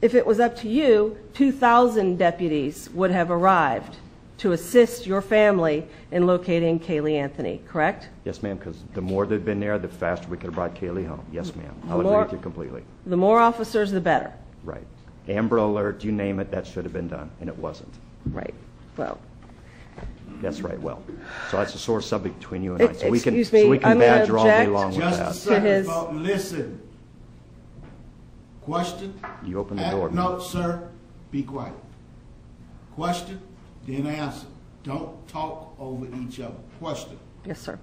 if it was up to you, 2,000 deputies would have arrived to assist your family in locating Kaylee Anthony, correct? Yes, ma'am, because the more they'd been there, the faster we could have brought Kaylee home. Yes, ma'am. I'll agree with you completely. The more officers, the better. Right. Amber Alert, you name it, that should have been done, and it wasn't. Right. Well. That's right, well. So that's a sore subject between you and I. So we can I'm badger all day object long with that. Just a second, folks. Listen. Question? You open the door. No, sir. Be quiet. Question, then answer. Don't talk over each other. Question. Yes, sir.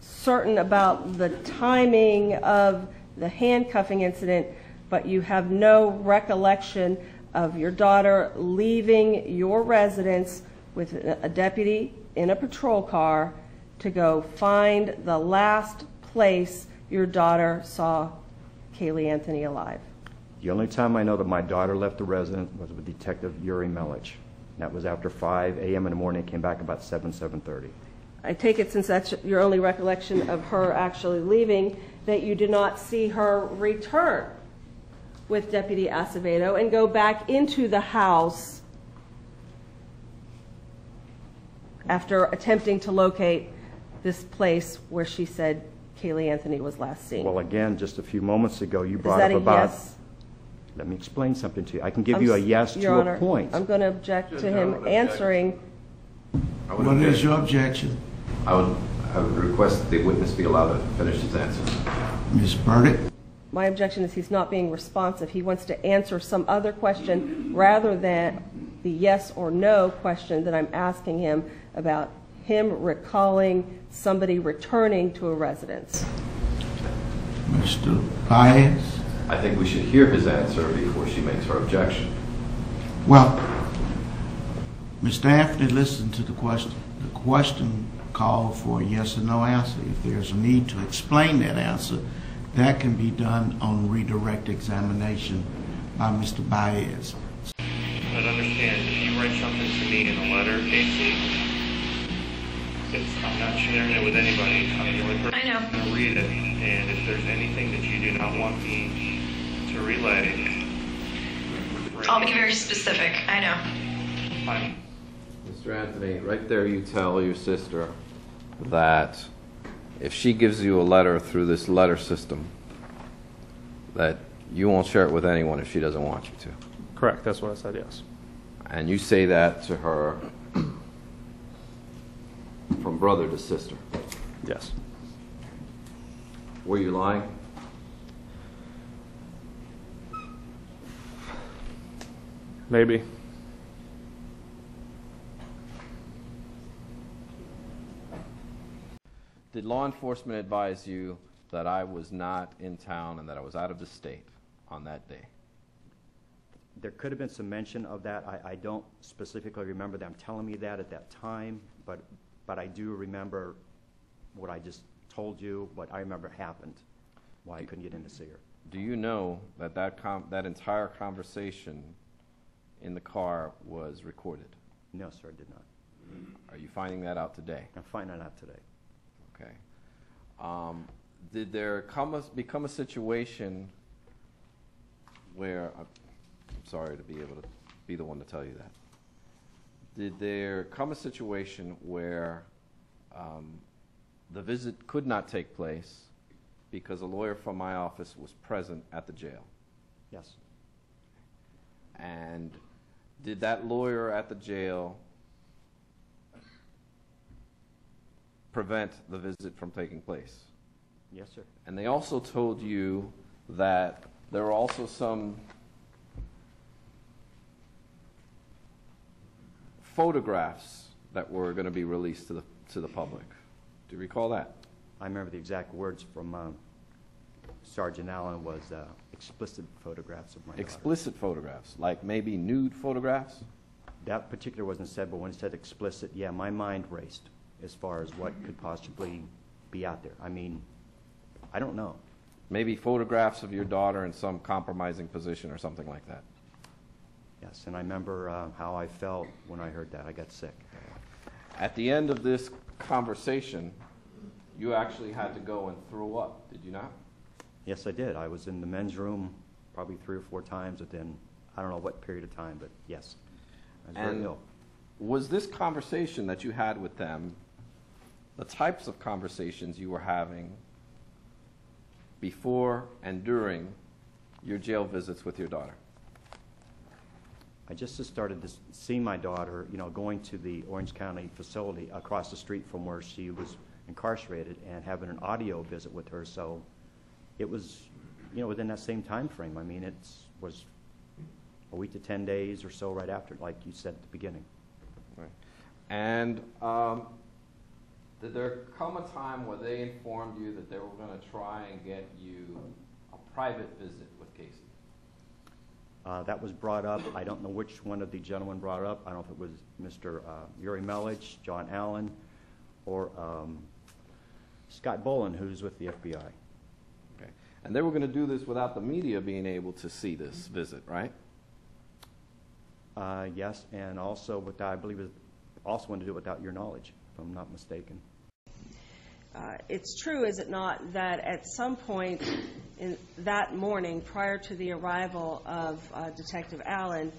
Certain about the timing of the handcuffing incident, but you have no recollection of your daughter leaving your residence with a deputy in a patrol car to go find the last place your daughter saw Kaylee Anthony alive. The only time I know that my daughter left the residence was with Detective Yuri Melich. That was after 5 a.m. in the morning. Came back about 7:30. I take it, since that's your only recollection of her actually leaving, that you did not see her return with Deputy Acevedo and go back into the house after attempting to locate this place where she said Kaylee Anthony was last seen. Well, again, just a few moments ago, you brought up about... Yes? Let me explain something to you. I can give you a yes to Your Honor, a point. I'm going to object to him answering. What is your objection? I would request that the witness be allowed to finish his answer. Ms. Burnett? My objection is he's not being responsive. He wants to answer some other question rather than the yes or no question that I'm asking him about him recalling somebody returning to a residence. Mr. Baez? I think we should hear his answer before she makes her objection. Well, Mr. Anthony, listen to the question. The question called for a yes or no answer. If there's a need to explain that answer, that can be done on redirect examination by Mr. Baez. But understand, if you write something to me in a letter, Casey, I'm not sharing it with anybody. I'm the only person who's going to read it. And if there's anything that you do not want me to relay, I'll be very specific. I know. Fine. Mr. Anthony, right there you tell your sister that if she gives you a letter through this letter system, that you won't share it with anyone if she doesn't want you to. Correct. That's what I said, yes. And you say that to her from brother to sister. Yes. Were you lying? Maybe. Did law enforcement advise you that I was not in town and that I was out of the state on that day? There could have been some mention of that. I don't specifically remember them telling me that at that time, but I do remember what I just told you, what I remember happened, why I couldn't get in to see her. Do you know that that entire conversation in the car was recorded? No, sir, I did not. Are you finding that out today? I'm finding that out today. Okay. Did there become a situation where, I'm sorry to be able to be the one to tell you that, did there come a situation where the visit could not take place because a lawyer from my office was present at the jail? Yes. And did that lawyer at the jail prevent the visit from taking place? Yes, sir. And they also told you that there were also some photographs that were going to be released to the public. Do you recall that? I remember the exact words from Sergeant Allen was explicit photographs of my daughter. Explicit photographs, like maybe nude photographs? That particular wasn't said, but when it said explicit, yeah, my mind raced as far as what could possibly be out there. I mean, I don't know. Maybe photographs of your daughter in some compromising position or something like that. Yes, and I remember how I felt when I heard that. I got sick. At the end of this conversation, you actually had to go and throw up, did you not? Yes, I did. I was in the men's room probably 3 or 4 times within, I don't know what period of time, but yes. I was very And ill. was this conversation that you had with them the types of conversations you were having before and during your jail visits with your daughter? I just started to see my daughter, going to the Orange County facility across the street from where she was incarcerated and having an audio visit with her. So it was, within that same time frame. I mean, it was a week to 10 days or so right after, like you said at the beginning. Right. And did there come a time where they informed you that they were going to try and get you a private visit with Casey? That was brought up. I don't know which one of the gentlemen brought it up. I don't know if it was Mr. Uri Melich, John Allen, or Scott Bolin, who's with the FBI. Okay. And they were going to do this without the media being able to see this visit, right? Yes, and also I believe it also wanted to do it without your knowledge, if I'm not mistaken. It's true, is it not, that at some point in that morning prior to the arrival of Detective Allen,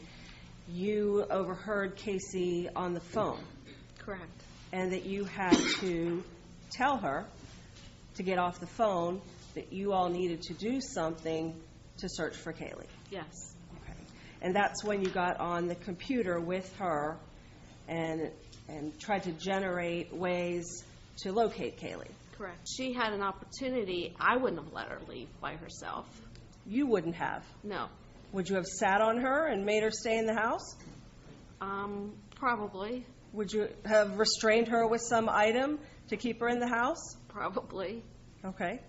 you overheard Casey on the phone. Correct. And that you had to tell her to get off the phone, that you all needed to do something to search for Kaylee. Yes. Okay. And that's when you got on the computer with her and tried to generate ways to locate Kaylee. Correct. She had an opportunity. I wouldn't have let her leave by herself. You wouldn't have? No. Would you have sat on her and made her stay in the house? Probably. Would you have restrained her with some item to keep her in the house? Probably. Okay.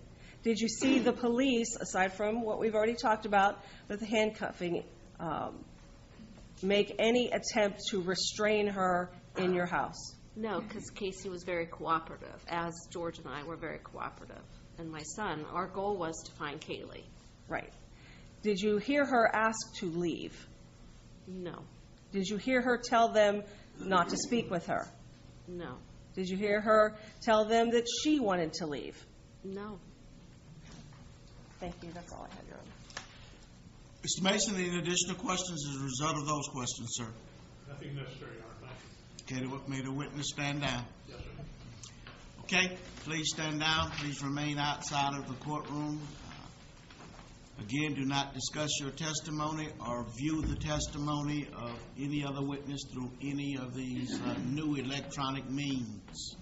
Did you see the police, aside from what we've already talked about with the handcuffing, make any attempt to restrain her in your house? No, because Casey was very cooperative, as George and I were very cooperative. And my son, our goal was to find Kaylee. Right. Did you hear her ask to leave? No. Did you hear her tell them not to speak with her? No. Did you hear her tell them that she wanted to leave? No. Thank you. That's all I had, Your Honor. Mr. Mason, any additional questions as a result of those questions, sir? Nothing necessary, Your Honor. Thank you. Okay, may the witness stand down. Yes, sir. Okay, please stand down. Please remain outside of the courtroom. Again, do not discuss your testimony or view the testimony of any other witness through any of these new electronic means.